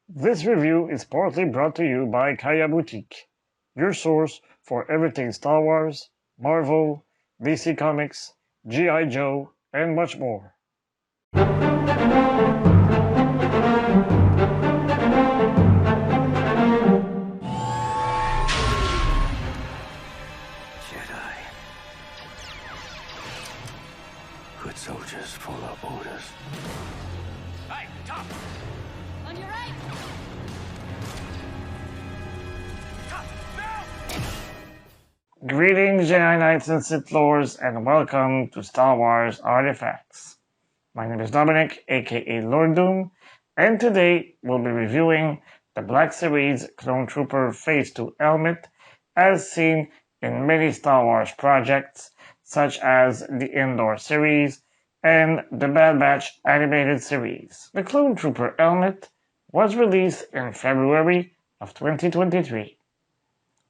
This review is partly brought to you by Kaya Boutique, your source for everything Star Wars, Marvel, DC Comics, G.I. Joe, and much more. Jedi. Good soldiers follow orders. Hey, top! On your right! Top! Now! Greetings, Jedi Knights and Sith Lords, and welcome to Star Wars Artifacts. My name is Dominic, aka Lord Doom, and today we'll be reviewing the Black Series Clone Trooper Phase 2 helmet as seen in many Star Wars projects such as the Indoor series and the Bad Batch animated series. The Clone Trooper helmet was released in February of 2023.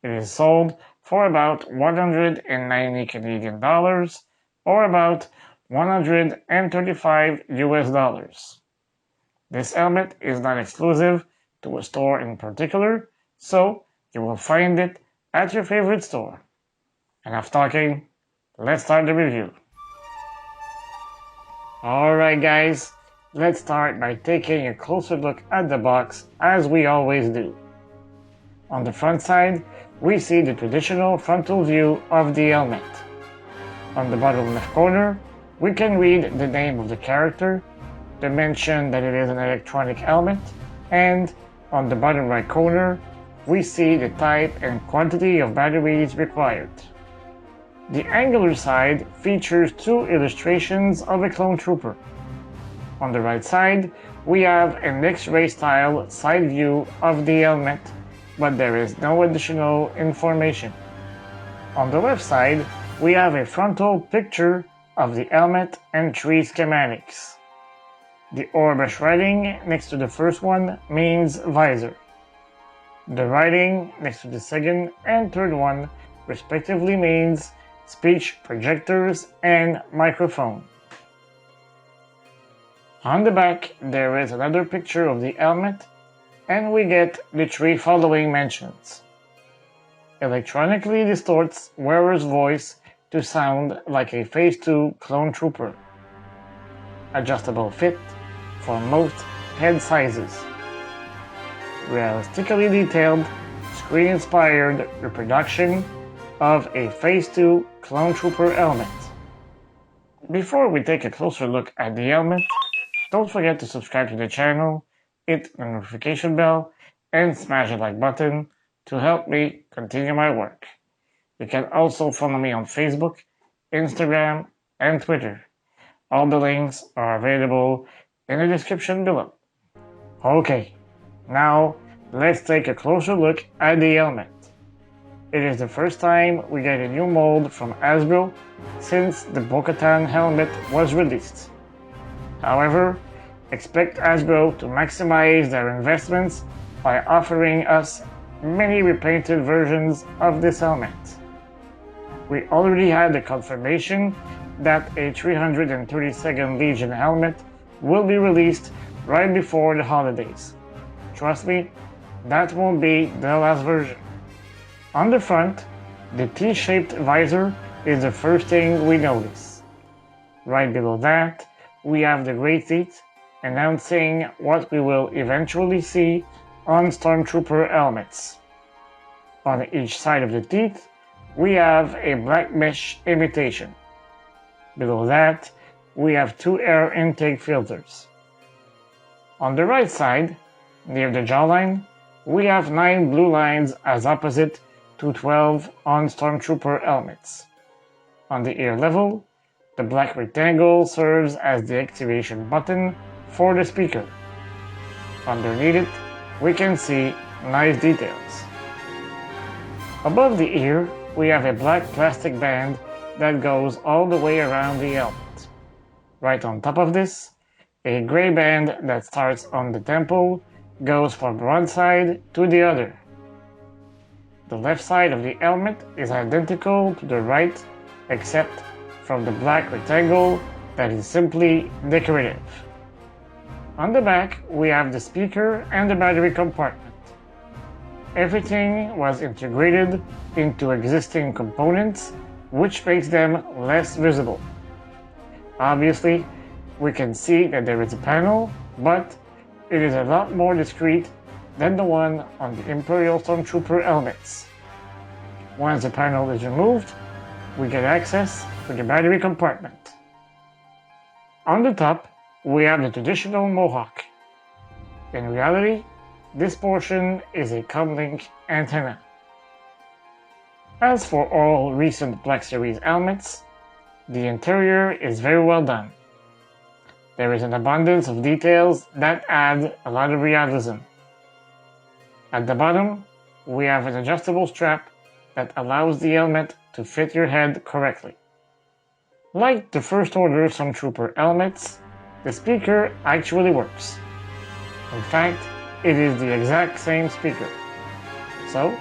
It is sold for about 190 Canadian dollars or about 135 US dollars. This helmet is not exclusive to a store in particular, so you will find it at your favorite store. Enough talking, let's start the review. Alright guys, let's start by taking a closer look at the box as we always do. On the front side, we see the traditional frontal view of the helmet. On the bottom left corner, we can read the name of the character, the mention that it is an electronic helmet, and on the bottom right corner, we see the type and quantity of batteries required. The angular side features two illustrations of a clone trooper. On the right side, we have an X-ray style side view of the helmet, but there is no additional information. On the left side, we have a frontal picture of the helmet and three schematics. The Orbish writing next to the first one means visor. The writing next to the second and third one respectively means speech projectors and microphone. On the back, there is another picture of the helmet, and we get the three following mentions. Electronically distorts wearer's voice to sound like a Phase 2 clone trooper. Adjustable fit for most head sizes. Realistically detailed, screen-inspired reproduction of a Phase 2 clone trooper helmet. Before we take a closer look at the helmet, don't forget to subscribe to the channel, hit the notification bell, and smash the like button to help me continue my work. You can also follow me on Facebook, Instagram, and Twitter. All the links are available in the description below. Okay, now let's take a closer look at the helmet. It is the first time we get a new mold from Hasbro since the Bo-Katan helmet was released. However, expect Hasbro to maximize their investments by offering us many repainted versions of this helmet. We already had the confirmation that a 332nd Legion helmet will be released right before the holidays. Trust me, that won't be the last version. On the front, the T-shaped visor is the first thing we notice. Right below that, we have the Grey Teeth, announcing what we will eventually see on Stormtrooper helmets. On each side of the teeth, we have a black mesh imitation. Below that, we have two air intake filters. On the right side, near the jawline, we have 9 blue lines as opposite to 12 on Stormtrooper helmets. On the ear level, the black rectangle serves as the activation button for the speaker. Underneath it, we can see nice details. Above the ear, we have a black plastic band that goes all the way around the helmet. Right on top of this, a gray band that starts on the temple goes from one side to the other. The left side of the helmet is identical to the right, except from the black rectangle that is simply decorative. On the back, we have the speaker and the battery compartment. Everything was integrated into existing components, which makes them less visible. Obviously, we can see that there is a panel, but it is a lot more discreet than the one on the Imperial Stormtrooper helmets. Once the panel is removed, we get access to the battery compartment. On the top, we have the traditional Mohawk. In reality, this portion is a comlink antenna. As for all recent Black Series helmets, the interior is very well done. There is an abundance of details that add a lot of realism. At the bottom, we have an adjustable strap that allows the helmet to fit your head correctly. Like the First Order Stormtrooper helmets, the speaker actually works. In fact, it is the exact same speaker. So,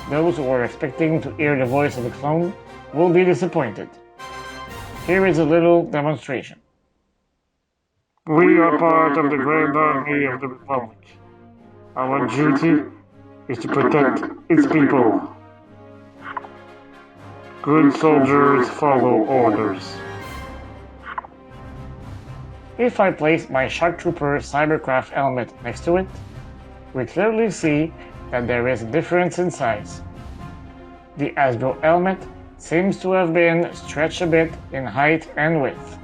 those who are expecting to hear the voice of a clone will be disappointed. Here is a little demonstration. We are part of the Grand Army of the Republic. Our duty is to protect its people. Good soldiers follow orders. If I place my Shock Trooper Cybercraft helmet next to it, we clearly see that there is a difference in size. The Hasbro helmet seems to have been stretched a bit in height and width.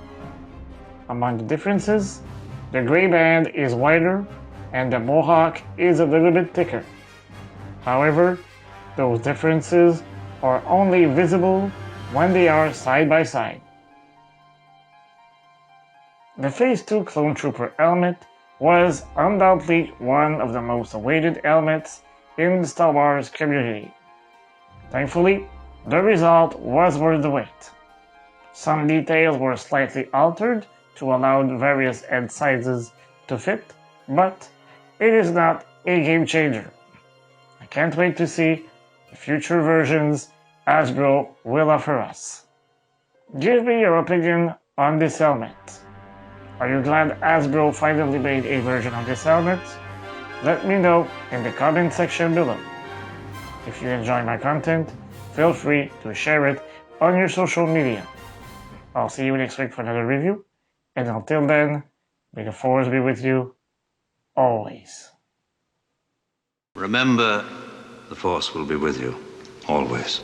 Among the differences, the gray band is wider and the Mohawk is a little bit thicker. However, those differences are only visible when they are side by side. The Phase 2 Clone Trooper helmet was undoubtedly one of the most awaited helmets in the Star Wars community. Thankfully, the result was worth the wait. Some details were slightly altered to allow the various head sizes to fit, but it is not a game changer. I can't wait to see the future versions Hasbro will offer us. Give me your opinion on this helmet. Are you glad Hasbro finally made a version of this helmet? Let me know in the comment section below. If you enjoy my content, feel free to share it on your social media. I'll see you next week for another review, and until then, may the Force be with you always. Remember, the Force will be with you, always.